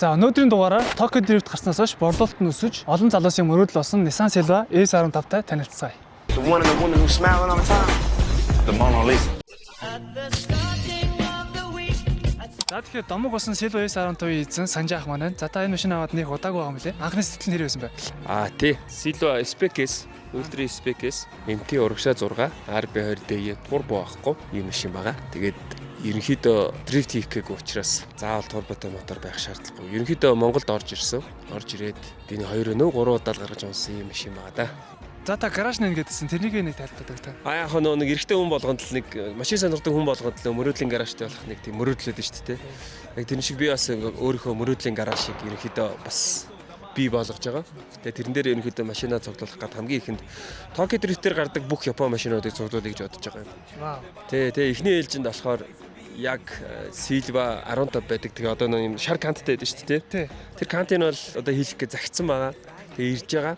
За өнөөдрийн дугаараар Tokyo Drift гарснаас хойш борлуулалт нь өсөж олон залуусын мөрөөдөл болсон Nissan Silva S15-тай танилццгаая. The one and the woman who's smiling all the time. The Mona Lisa. За тэгэхээр домог болсон Silva S15-ийн эзэн Санжаах маань. За та энэ машин аваад нэг удаагүй байгаа юм лээ. Анхны сэтгэл нь хэрэг байсан бэ? Тий. Silva SPKS, Ultra SPKS, MT урагшаа 6, RB20D тур боохгүй ийм машин байгаа. Тэгээд ерөнхийдөө дрифт хийх гээгүй учраас заавал турботой мотор байх шаардлагагүй. Ерөнхийдөө Монголд орж ирсэн. Орж ирээд биний 2 3 удаа л гаргаж унсан юм машин байгаа да. За та гараж нэн гэдсэн тэрнийг нэг тайлбардаг та. Яг нэг эрэгтэй хүн болгонд л нэг машин сонирхдаг хүн болгонд л мөрөөдлийн гаражтай болох нэг тийм мөрөөдлөөд нь шүү дээ. Яг тэр шиг би бас өөрийнхөө мөрөөдлийн гараж шиг ерөнхийдөө бас бий болгож байгаа. Тэгээ тэрэн дээр ерөнхийдөө машинаа цуглуулах гэдэг хамгийн ихэнд Tokyo Drift-ээр гардаг бүх Япон машинуудыг цуглуулъя гэж бодож байгаа юм. Вау. Тэгээ эхний ээлжинд болохоор яг Silva 15 байдаг. Тэгээ одоо нэг шар канттай байдаг шүү дээ. Тэр кантыг нь бол одоо хийх гэж загцсан байгаа. Тэгээ ирж байгаа.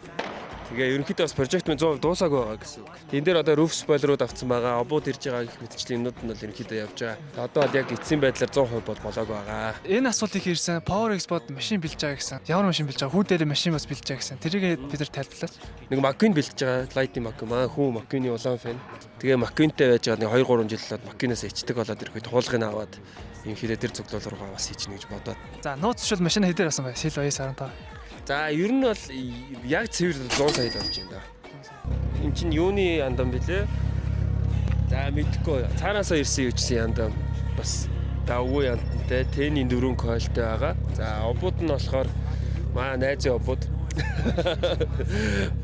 Тэгээ ерөнхийдөө бас прожект минь 100% дуусаагүй байгаа гэсэн үг. Тэн дээр одоо roof spoiler-ууд авцсан байгаа. Обууд ирж байгаа гэх мэтчлийн юмнууд нь бол ерөнхийдөө явж байгаа. Одоо бол яг эцсийн байдлаар 100% бол болоогүй байгаа. Энэ асуултыг хийрсэн Power Export машин бэлж байгаа гэсэн. Ямар машин бэлж байгаа? Хүү дээр машин бас бэлж байгаа гэсэн. Тэрийг бид нар тайлбарлаач. Нэг Macqueen бэлтэж байгаа. Lightning Macqueen маа хүү Macqueen-ийн улаан фэн. Тэгээ Macqueen-тэй байж байгаа нэг 2 3 жил болоод Macqueen-аас ичдэг болоод ирэхэд хуулгыг аваад ерөнхийдөө тэр цуглуул руугаа бас хийчихнэ гэж бодоод. За нууцшил машин хэдээр асан бай? Silva S15. За ер нь бол яг цэвэр 100 сая болж байна да. Энд чинь юуны яндан бэлээ? За мэдхгүй. Цаанаасаа ирсэн юучсан яндан бас давгүй яндантай тэний 4 койлтой байгаа. За обууд нь болохоор маа найзын обууд.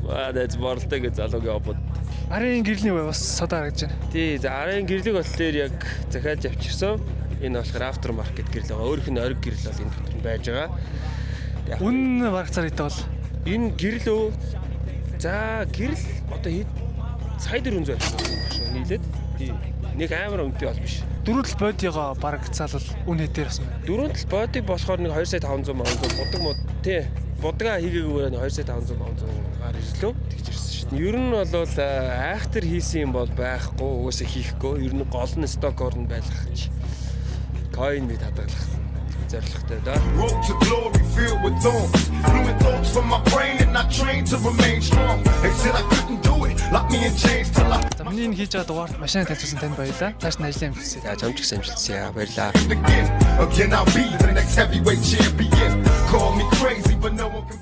Маа найз борлтой гэж залуугийн обууд. Арын гэрлийн бай бас содаа харагдаж байна. Тий, за арын гэрлэг болохоор яг захиалж авчирсан. Энэ болохоор after market гэрэл байгаа. Өөрөх нь ориг гэрэл бол энэ дотор нь байж байгаа. Үнэн барах царайтай бол энэ гэрэл өө. За гэрэл одоо хэд сая 400 байна нийлээд. Тий. Нэг амар үнэтэй бол биш. дөрөвдөл бодиогоо бараг цаалал үн хэдээр асан байна. Дөрөвдөл бодиг болохоор нэг 2 сая 500 мянган будаг мод тий. Будгаа хийгээгүй 2 сая 500 мянган гар ирлөө тэгж ирсэн шүү дээ. Ер нь бол айхтар хийсэн юм бол байхгүй, угаасаа хийхгүй. Ер нь гол нь стокор нь байлгах гэж. Coin мэд хадгалах зорилготой да. Road to glory filled with thorns. Fluid thoughts from my brain and I trained to remain strong. They said I couldn't do it. Lock me in chains till I. За миний энэ хийж байгаа дугаард машинаа танилцуулсан танд баярлалаа. Цааш нь ажлын амжилт хүсье. За чамч их амжилтсаа баярлаа. Again, I'll be the next heavyweight champion. Call me crazy, but no one can.